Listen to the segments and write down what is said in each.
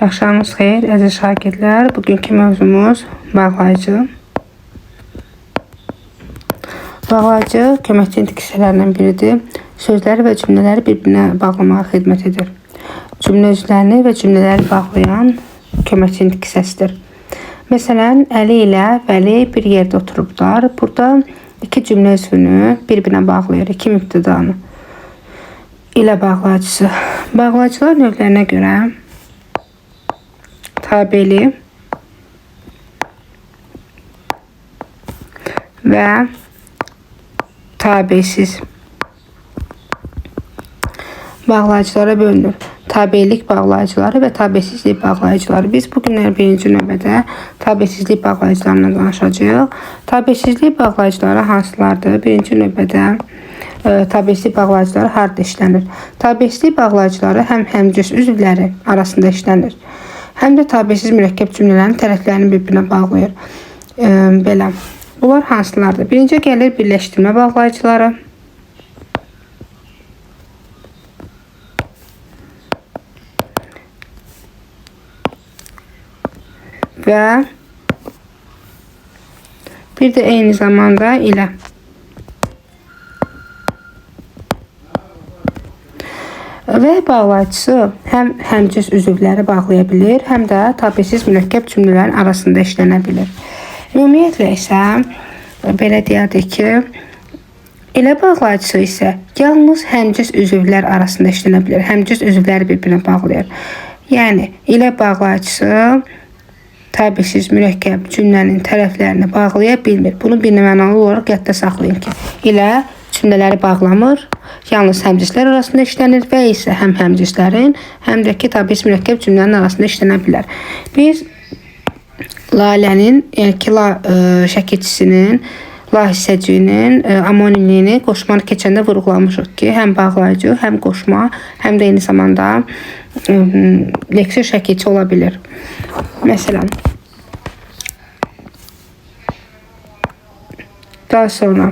Axşamınız xeyir, əziz şagirdlər. Bugünkü mövzumuz bağlayıcı. Bağlayıcı köməkçi intiqsələrindən biridir. Sözləri və cümlələri bir-birinə bağlamağa xidmət edir. Cümlə üzvlərini və cümlələri bağlayan köməkçi intiqsəsidir. Məsələn, Əli ilə Vəli bir yerdə oturublar. Burada iki cümlə üzvünü bir-birinə bağlayır, iki mübtədanı ilə bağlayıcısı. Bağlayıcılar növlərinə görə tabeli və tabesiz bağlayıcılara bölünür. Tabelik bağlayıcıları və tabesizlik bağlayıcıları. Biz bugünlər birinci növbədə tabesizlik bağlayıcılarından danışacağıq. Tabesizlik bağlayıcıları hansılardır? Birinci növbədə tabesizlik bağlayıcıları harada işlənir? Tabesizlik bağlayıcıları həm həmcins üzvləri arasında işlənir, həm də tabesiz mürəkkəb cümlələrin tərəflərini bir-birinə bağlayır. Belə. Bunlar hansılardır? Birinci gəlir birləşdirmə bağlayıcıları. Və bir də eyni zamanda ilə. Və bağlayıcısı həm həmcins üzvləri bağlaya bilir, həm də tabesiz mürəkkəb cümlələrin arasında işlənə bilir. Ümumiyyətlə isə belə deyərdik ki, ilə bağlayıcısı isə yalnız həmcins üzvlər arasında işlənə bilir. Həmcins üzvləri bir-birinə bağlayır. Yəni ilə bağlayıcısı tabesiz mürəkkəb cümlənin tərəflərini bağlaya bilmir. Bunu birmənalı olaraq yadda saxlayın ki, ilə cümlələri bağlamır, yalnız həmcinslər arasında işlənir və isə həm həmcinslərin, həm də ki tabesiz mürəkkəb cümlənin arasında işlənə bilər. Biz Lalənin, yəni ki şəkilçisinin, la hissəciyinin amonimliyini qoşmanı keçəndə vurğulamışıq ki, həm bağlayıcı, həm qoşma, həm də eyni zamanda leksik şəkilçi ola bilir. Məsələn, daha sonra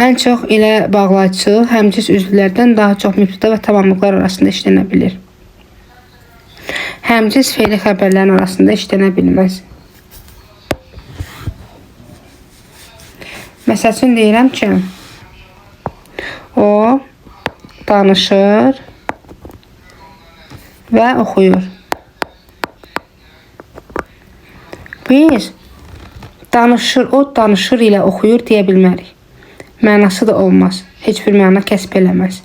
ən çox ilə bağlayıcı həmcins üzvlərdən daha çox mübtəda və tamamlıqlar arasında işlənə bilir. Həmcins fe'li xəbərlərin arasında işlənə bilməz. Məsəl üçün deyirəm ki, o danışır və oxuyur. Biz danışır, o danışır ilə oxuyur deyə bilmərik. Mənası da olmaz. Heç bir məna kəsb eləməz.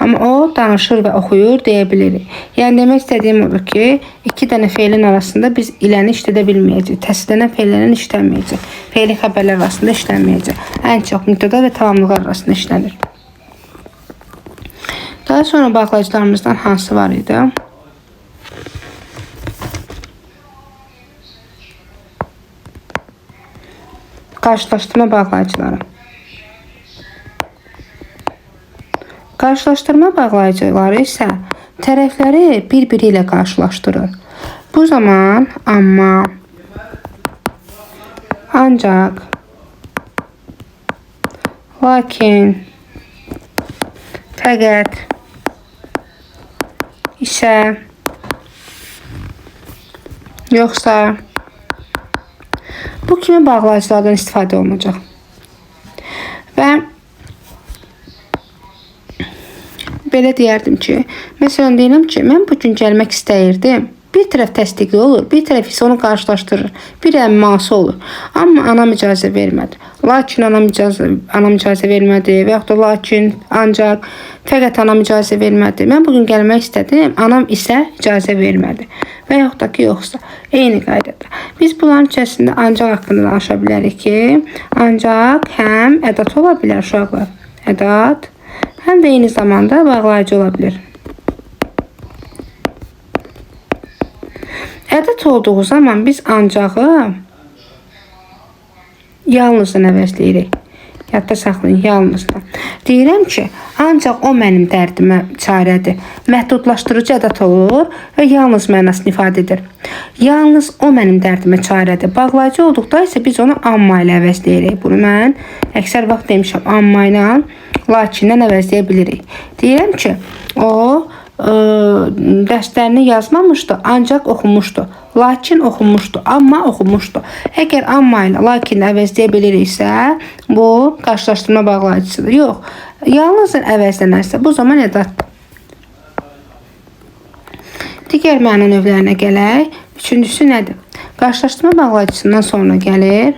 Amma o danışır və oxuyur deyə bilirik. Yəni demək istədiyim odur ki, iki dənə fe'lin arasında biz iləni işlədə bilməyəcək. Təsdiqlənən fe'llərin işlənməyəcək. Fe'li xəbərlər arasında işlənməyəcək. Ən çox mübtəda və tamamlıqlar arasında işlənir. Daha sonra bağlayıcılarımızdan hansı var idi? Qarşılaşdırma bağlayıcıları. Qarşılaşdırma bağlayıcıları isə tərəfləri bir-biri ilə qarşılaşdırır. Bu zaman amma, ancaq, lakin, fəqət, isə, yoxsa bu kimi bağlayıcılardan istifadə olunacaq. Və belə deyərdim ki, məsələn deyirəm ki, mən bugün gəlmək istəyirdim. Bir tərəf təsdiqli olur, bir tərəf isə onu qarşılaşdırır. Bir əmması olur. Amma anam icazə vermədi. Lakin anam icazə vermədi və yaxud da lakin, ancaq, fəqət anam icazə vermədi. Mən bugün gəlmək istədim, anam isə icazə vermədi. Və yaxud da ki, yoxsa. Eyni qaydada. Biz bunların içərisində ancaq haqqında danışa bilərik ki, ancaq həm ədat ola bilər uşaqlar. Ədat, həm də eyni zamanda bağlayıcı ola bilir. Ədat olduğu zaman biz ancağı yalnızdan əvəzləyirik. Yadda saxlayın, yalnızdır. Deyirəm ki, ancaq o mənim dərdimə çarədir. Məhdudlaşdırıcı ədət olur və yalnız mənasını ifadə edir. Yalnız o mənim dərdimə çarədir. Bağlayıcı olduqda isə biz onu amma ilə əvəzləyirik. Bunu mən əksər vaxt demişəm, amma ilə lakindən əvəzləyə bilirik. Deyirəm ki, o dərslərini yazmamışdı, ancaq oxumuşdu. Lakin oxumuşdu, amma oxumuşdu. Əgər amma ilə lakin əvəzləyə biliriksə, bu qarşılaşdırma bağlayıcısıdır. Yox, yalnız əvəzlənərsə, bu zaman ədatdır. Digər məna növlərinə gələk. Üçüncüsü nədir? Qarşılaşdırma bağlayıcısından sonra gəlir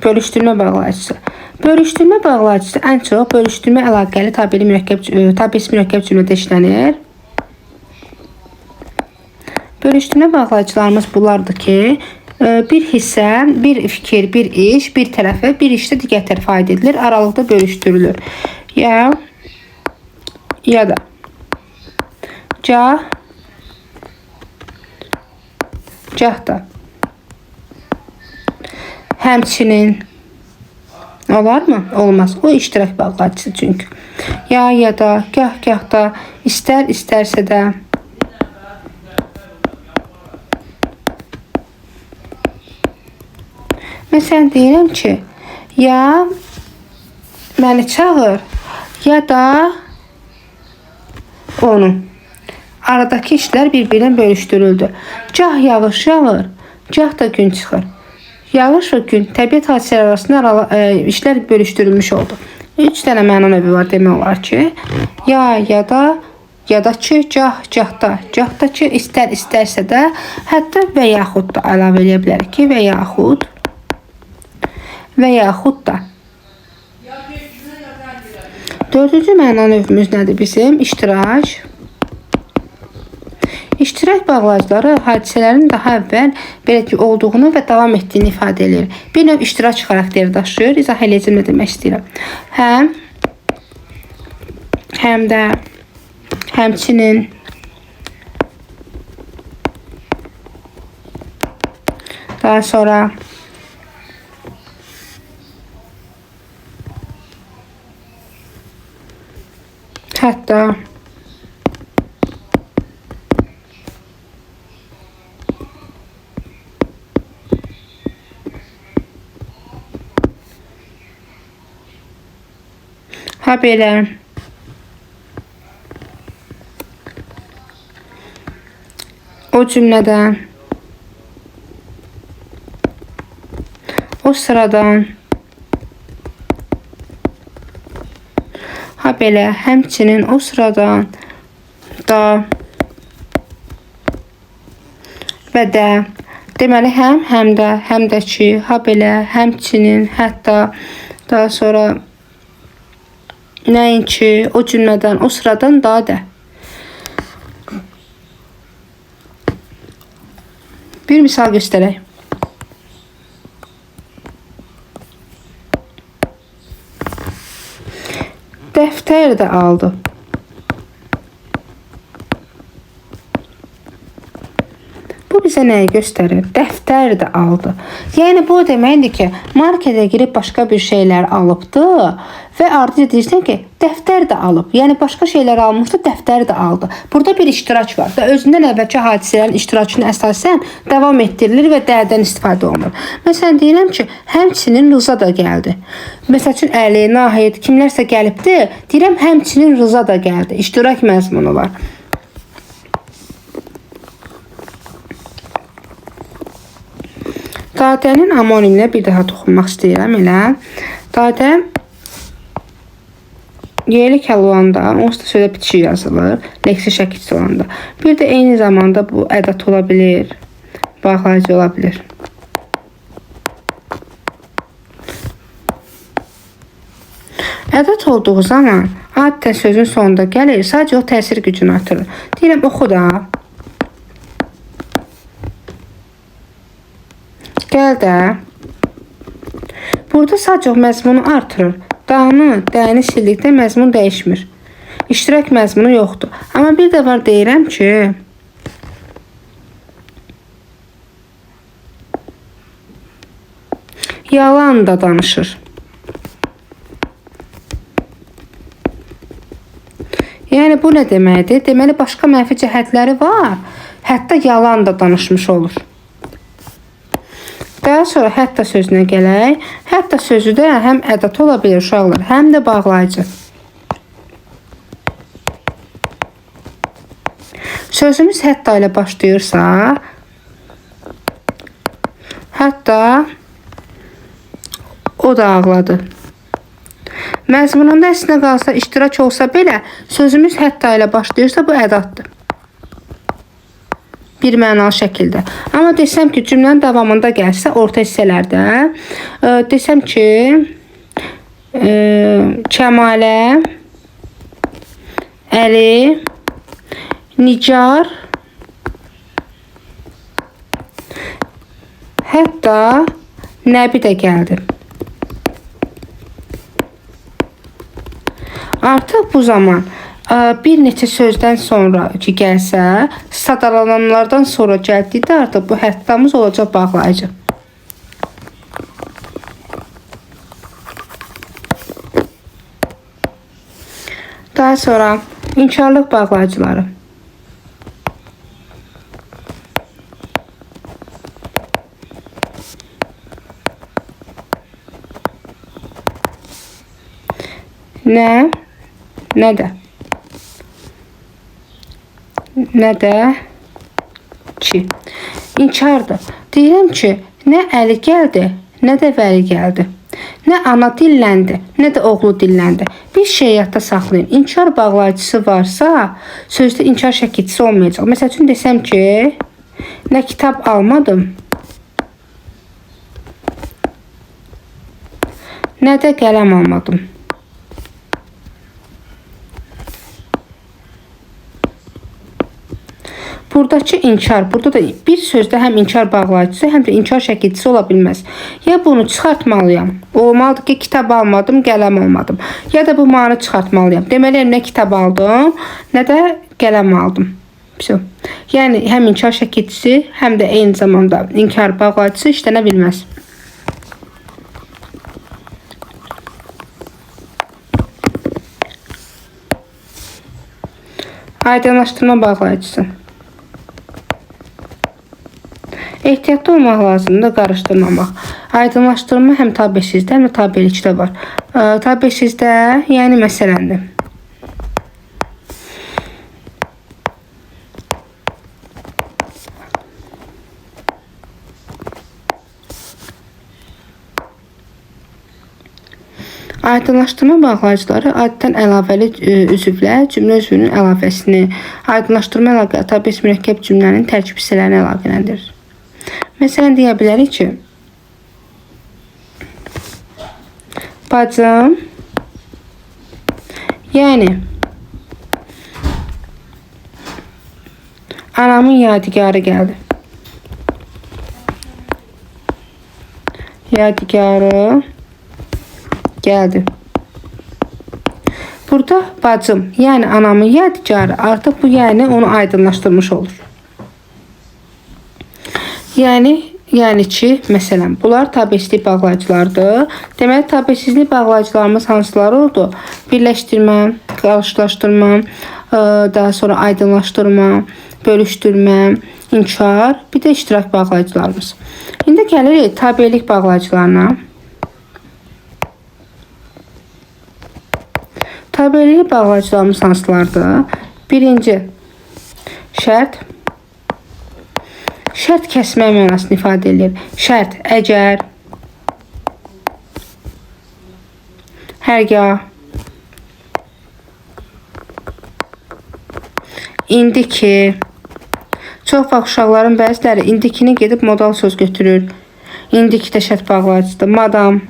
bölüşdürmə bağlayıcısı. Bölüşdürmə bağlayıcısı ən çox bölüşdürmə əlaqəli tabelsi mürəkkəb cümlədə işlənir. Bölüşdürmə bağlayıcılarımız bunlardır ki, bir hissə, bir fikir, bir iş, bir tərəfə, bir işdə digər tərəfə aid edilir, aralıqda bölüşdürülür. Ya da cah da həmçinin olar mı? Olmaz. O iştirak bağlayıcısı çünkü. Ya da, gah da, istərsə də. Məsələn deyirəm ki, ya məni çağır, ya da onu. Aradakı işlər bir-birindən bölüşdürüldü. Gah yağış yağır, gah da gün çıxır. Yağış və gün təbiət hadisələri arasında işlər bölüşdürülmüş oldu. 3 dənə məna növü var demək olar ki, ya da ki, gah da ki, istərsə də, hətta və yaxud da əlavə edə bilərik ki, və yaxud da. Dördüncü məna növümüz nədir bizim? İştirak. İştirak bağlayıcıları hadisələrin daha əvvəl belə ki olduğunu və davam etdiyini ifadə edir. Bir növ iştirak xarakteri daşıyır. İzah edəcəm nə demək istəyirəm. Həm də, həmçinin, daha sonra hətta, ha belə, o cümlədən, o sıradan, ha belə, həmçinin, o sıradan, da və də. Deməli, həm də ki, ha belə, həmçinin, hətta, daha sonra nəinki, o cümlədən, o sıradan, da də. Bir misal göstərək. Dəftər də aldı. Bu bizə nəyi göstərir? Dəftər də aldı. Yəni bu deməkdir ki, markete girib başqa bir şeylər alıbdı və ardınca deyirsən ki, dəftər də alıb. Yəni başqa şeylər almışdı, dəftər də aldı. Burada bir iştirak var da özündən əvvəlki hadisələrin iştirakını əsasən davam etdirilir və dərdən istifadə olunur. Məsələn deyirəm ki, həmçinin Rıza da gəldi. Məsəl üçün Əli, Nahid, kimlərsə gəlibdi, deyirəm həmçinin Rıza da gəldi. İştirak məzmunu var. Dadənin amoniminə bir daha toxunmaq istəyirəm elə. Dadə yelik olanda, onsuz da sözə bitişik yazılır, leksi şəkilçisi olanda. Bir də eyni zamanda bu ədat ola bilir, bağlayıcı ola bilir. Ədat olduğu zaman adətən sözün sonunda gəlir, sadəcə o təsir gücünü artırır. Deyirəm, oxu da. Gəl də. Burada sadəcə məzmunu artırır. Dağını, dəyəni sildikdə məzmun dəyişmir. İştirak məzmunu yoxdur. Amma bir də var deyirəm ki, yalan da danışır. Yəni bu nə deməkdir? Deməli başqa mənfi cəhətləri var. Hətta yalan da danışmış olur. Daha sonra hətta sözünə gələk. Hətta sözü də həm ədat ola bilir uşaqlar, həm də bağlayıcı. Sözümüz hətta ilə başlayırsa, hətta o da ağladı. Məzmununda əslində qalsa, iştirak olsa belə, sözümüz hətta ilə başlayırsa, bu ədatdır. Bir mənalı şəkildə. Amma desəm ki, cümlənin davamında gəlsə, orta hissələrdə, desəm ki, Kəmalə, Əli, Nicar, hətta Nəbi də gəldi. Artıq bu zaman bir neçə sözdən sonra ki gəlsə, sadalananlardan sonra gəldikdə artıq bu həttamız olacaq bağlayıcı. Daha sonra inkarlıq bağlayıcıları. Nə? Nə də? Nə də ki. İnkardır. Deyirəm ki, nə Əli gəldi, nə də Vəli gəldi. Nə ana dilləndi, nə də oğlu dilləndi. Bir şey yadda saxlayın. İnkar bağlayıcısı varsa, sözdə inkar şəkilçisi olmayacaq. Məsəl üçün desəm ki, nə kitab almadım, nə də qələm almadım. Buradakı inkar, burada da bir sözdə həm inkar bağlayıcısı, həm də inkar şəkilçisi ola bilməz. Ya bunu çıxartmalıyam. Olmalıdır ki, kitab almadım, qələm almadım. Ya da bu manı çıxartmalıyam. Deməliyəm, nə kitab aldım, nə də qələm aldım. Yəni, həm inkar şəkilçisi, həm də eyni zamanda inkar bağlayıcısı işlənə bilməz. Aydınlaşdırma bağlayıcısı. Ehtiyatlı olmaq lazımdır, qarışdırmamaq. Aydınlaşdırma həm tabesizdə, həm də tabelikdə var. Tabesizdə, yəni məsələndir. Aydınlaşdırma bağlayıcıları adətən əlavəli üzvlə cümlə üzvünün əlavəsini, aydınlaşdırma əlaqə tabes mürəkkəb cümlənin tərkib hissələrini əlaqələndirir. Məsələn, deyə bilərik ki, bacım, yəni, anamın yadigarı gəldi. Yadigarı gəldi. Burada bacım, yəni anamın yadigarı, artıq bu yəni onu aydınlaşdırmış olur. Yəni ki, məsələn, bunlar tabesizlik bağlayıcılardır. Deməli, tabesizlik bağlayıcılarımız hansıları oldu? Birləşdirmə, qarşılaşdırma, daha sonra aydınlaşdırma, bölüşdürmə, inkar, bir də iştirak bağlayıcılarımız. İndi gəlirik tabelik bağlayıcılarına. Tabelik bağlayıcılarımız hansılardır? Birinci, şərt. Şərt kəsmək mənasını ifadə edir. Şərt, əgər, hərgah, indiki. Çox vaxt uşaqların bəziləri indikini gedib modal söz götürür. İndiki də şərt bağlayıcıdır. Madam,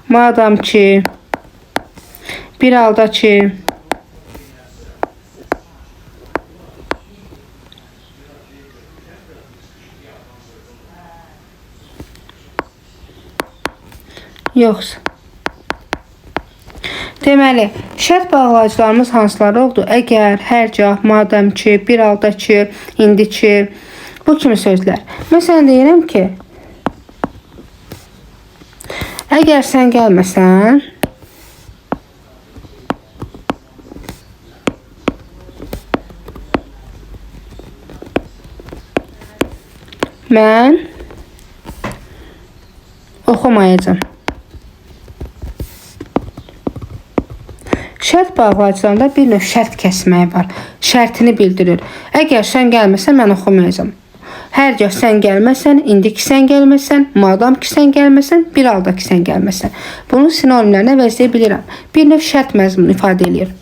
madam ki, bir halda ki. Yoxsa. Deməli, şərt bağlayıcılarımız hansıları oldu? Əgər, hərgah, madəm ki, bir halda ki, indi ki, bu kimi sözlər. Məsələn, deyirəm ki, əgər sən gəlməsən, mən oxumayacağam. Şərt bağlayıcılarında bir növ şərt kəsmək var. Şərtini bildirir. Əgər sən gəlməsən, mən oxumayacağam. Hər gah sən gəlməsən, indi ki sən gəlməsən, madam ki sən gəlməsən, bir halda ki sən gəlməsən. Bunu sinonimlərinə əvəzləyə bilirəm. Bir növ şərt məzmunu ifadə edir.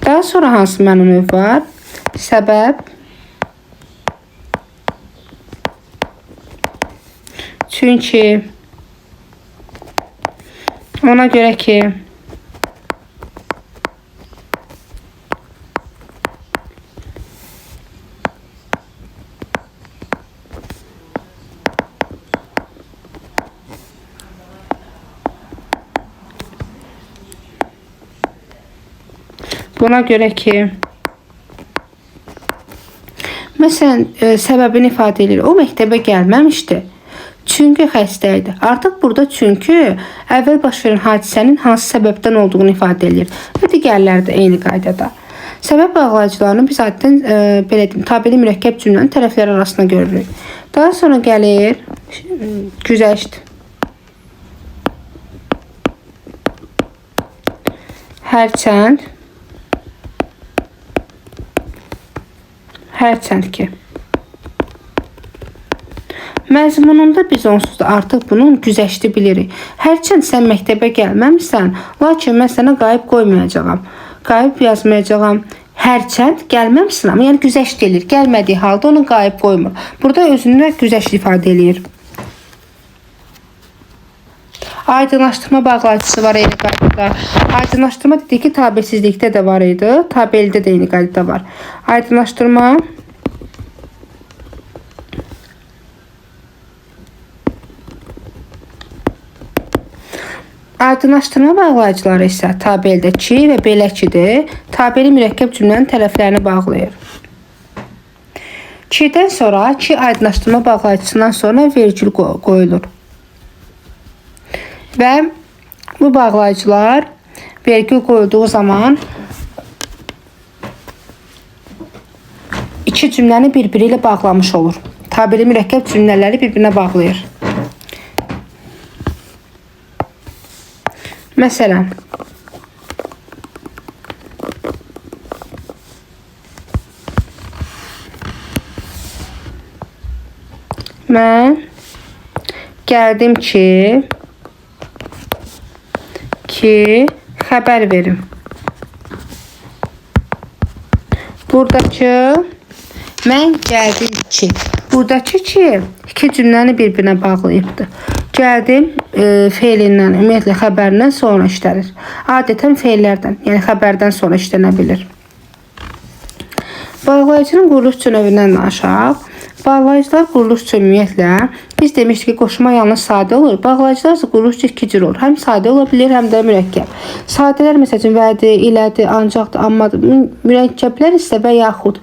Daha sonra hansı məna növ var? Səbəb, çünki, ona görə ki, buna görə ki, məsələn, səbəbini ifadə edir. O məktəbə gəlməmişdi. Çünki xəstə idi. Artıq burada çünki əvvəl baş verən hadisənin hansı səbəbdən olduğunu ifadə edir. Və digərləri də eyni qaydada. Səbəb bağlayıcılarını biz adətən belə deyim, tabeli mürəkkəb cümlənin tərəfləri arasında görürük. Daha sonra gəlir güzəşt. Hərçənd ki. Məzmununda biz onsuz da artıq bunun güzəşti bilirik. Hərçənd sən məktəbə gəlməmişsən, lakin mən sənə qayıb qoymayacağam. Qayıb yazmayacağam. Hərçənd gəlməmişsən, amma yəni güzəşt edir. Gəlmədiyi halda onu qayıb qoymur. Burada özünə güzəşt ifadə edir. Aydınlaşdırma bağlayıcısı var eyni qaydada. Aydınlaşdırma dedik ki, tabesizlikdə də var idi. Tabelidə də eyni qaydada var. Aydınlaşdırma bağlayıcıları isə tabeldə ki və belə kidir. Tabeli mürəkkəb cümlənin tərəflərini bağlayır. Ki'dən sonra, ki aydınlaşdırma bağlayıcısından sonra vergül qoyulur. Və bu bağlayıcılar vergül qoyulduğu zaman iki cümləni bir-biri ilə bağlamış olur. Tabeli mürəkkəb cümlələri bir-birinə bağlayır. Məsələn, mən gəldim ki xəbər verim. Buradakı mən gəldim ki. Buradakı ki iki cümləni bir-birinə bağlayıbdır. Gəldim feilindən, ümumiyyətlə xəbərindən sonra işlənir. Adətən feillərdən, yəni xəbərdən sonra işlənə bilir. Bağlayıcının quruluş növündən danışaq. Bağlayıcılar quruluş ümumiyyətlə biz demişdik ki, qoşma yalnız sadə olur. Bağlayıcılar isə quruluş iki cür olur. Həm sadə ola bilir, həm də mürəkkəb. Sadələr məsələn vədi, ilədi, ancaqdır, ammadır. Mürəkkəblər isə və yaxud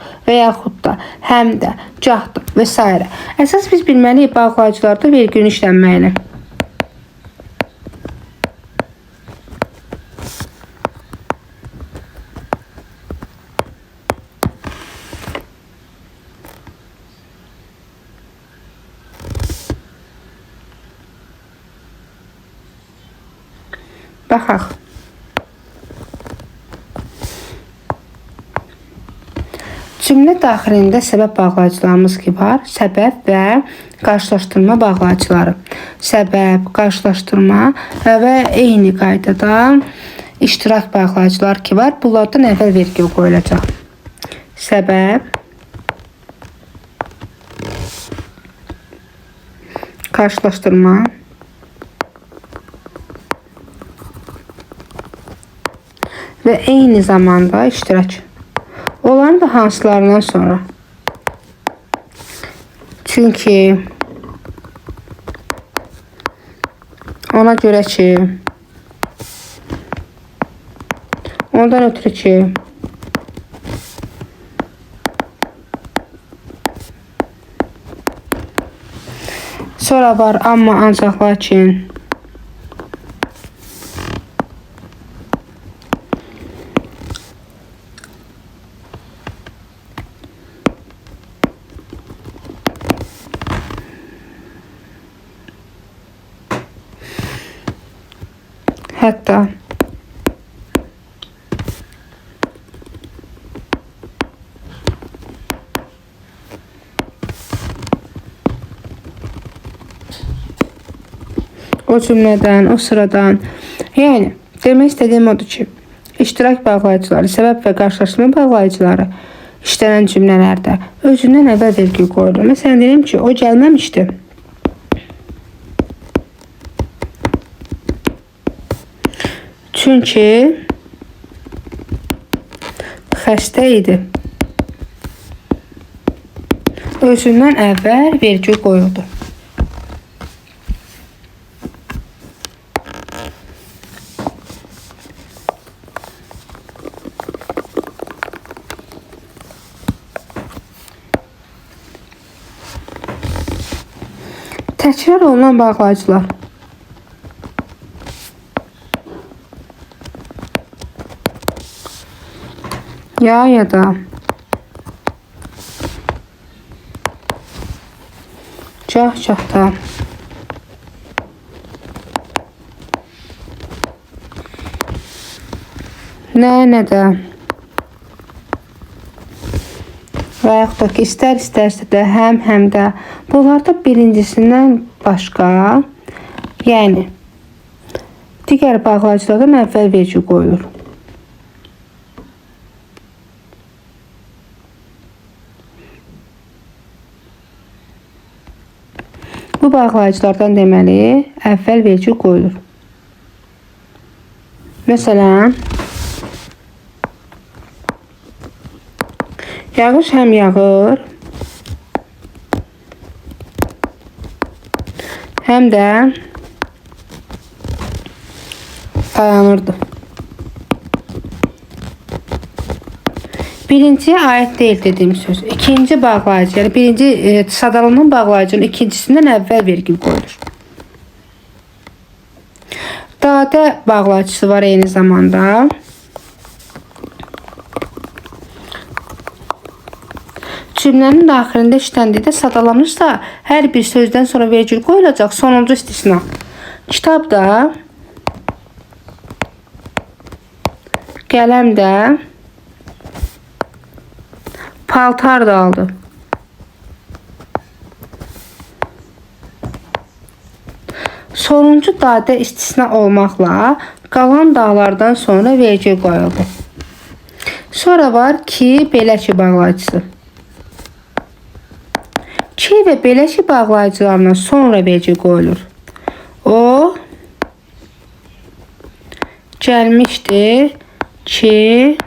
da, həm də, gahdır və s. Əsas biz bilməliyik bağlayıcılarda vergülün işlənməyini. Baxaq. Cümlə daxilində səbəb bağlayıcılarımız ki var. Səbəb və qarşılaşdırma bağlayıcıları. Səbəb, qarşılaşdırma və eyni qaydada iştirak bağlayıcılar ki var. Bunlardan əvvəl vergi qoyulacaq. Səbəb, qarşılaşdırma və eyni zamanda iştirak. Onların da hansılarından sonra. Çünki ona görə ki, ondan ötürü ki, sonra var amma ancaq lakin, Hətta o cümlədən, o sıradan. Yəni, demək istədiyim odur ki, iştirak bağlayıcıları, səbəb və qarşılaştırma bağlayıcıları işlənən cümlələrdə özündən əvvəl vergül qoyulur. Məsələn, deyim ki, o gəlməmişdi. Çünki xəstə idi. Özündən əvvəl vergül qoyuldu. Təkrar olunan bağlayıcılar. Ya da cah-cahda nə-nədə və yaxud da ki, istər-istərsə də həm də bunlarda birincisindən başqa, yəni digər bağlayıcılardan əvvəl vergül qoyulur. Bu bağlayıcılardan deməli əvvəl vergül qoyulur. Məsələn, yağış həm yağır, həm də dayanırdı. Birinciyə aid deyil dediyim söz. İkinci bağlayıcı, yəni birinci sadalanan bağlayıcının ikincisindən əvvəl vergül qoyulur. Dadə bağlayıcısı var eyni zamanda. Cümlənin daxilində işləndikdə sadalanırsa, hər bir sözdən sonra vergül qoyulacaq. Sonuncu istisna. Kitabda, qələmdə, paltar da aldı. Sonuncu dadə istisna olmaqla qalan dağlardan sonra vergül qoyuldu. Sonra var ki, belə ki bağlayıcısı. Ki və belə ki bağlayıcılarından sonra vergül qoyulur. O gəlmişdi ki,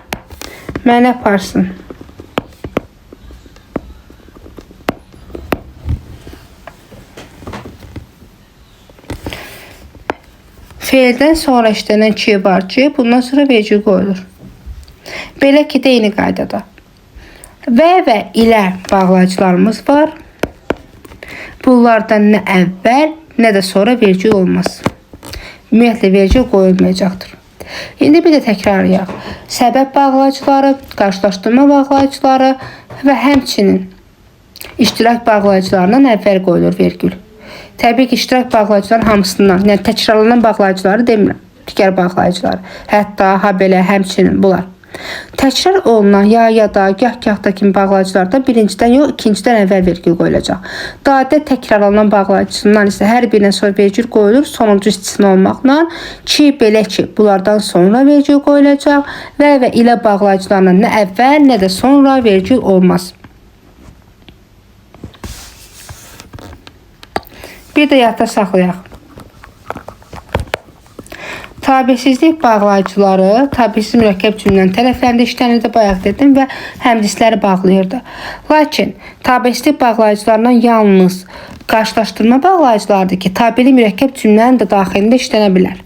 mənə aparsın. Feildən sonra işlənən ki var ki, bundan sonra vergül qoyulur. Belə ki də eyni qaydada. Və ilə bağlayıcılarımız var. Bunlardan nə əvvəl, nə də sonra vergül olmaz. Ümumiyyətlə vergül qoyulmayacaqdır. İndi bir də təkrarlayaq. Səbəb bağlayıcıları, qarşılaşdırma bağlayıcıları və həmçinin iştirak bağlayıcılarından əvvəl qoyulur vergül. Təbii ki, iştirak bağlayıcıların hamısından, yəni təkrarlanan bağlayıcıları demirəm, digər bağlayıcıları, hətta, belə, həmçinin bunlar. Təkrar olunan ya da, gah da kimi bağlayıcılarda birincidən yox, ikincidən əvvəl vergül qoyulacaq. Dadə təkrarlanan bağlayıcısından isə hər birindən sonra vergül qoyulur, sonuncu istisna olmaqla ki, belə ki, bunlardan sonra vergül qoyulacaq və ilə bağlayıcılarından nə əvvəl, nə də sonra vergül olmaz. Bir də yadda saxlayaq. Tabesizlik bağlayıcıları tabesiz mürəkkəb cümlənin tərəflərində işlənirdi, bayaq dedim və həmcisləri bağlayırdı. Lakin tabesizlik bağlayıcılarından yalnız qarşılaşdırma bağlayıcılardır ki, tabeli mürəkkəb cümlənin də daxilində işlənə bilər.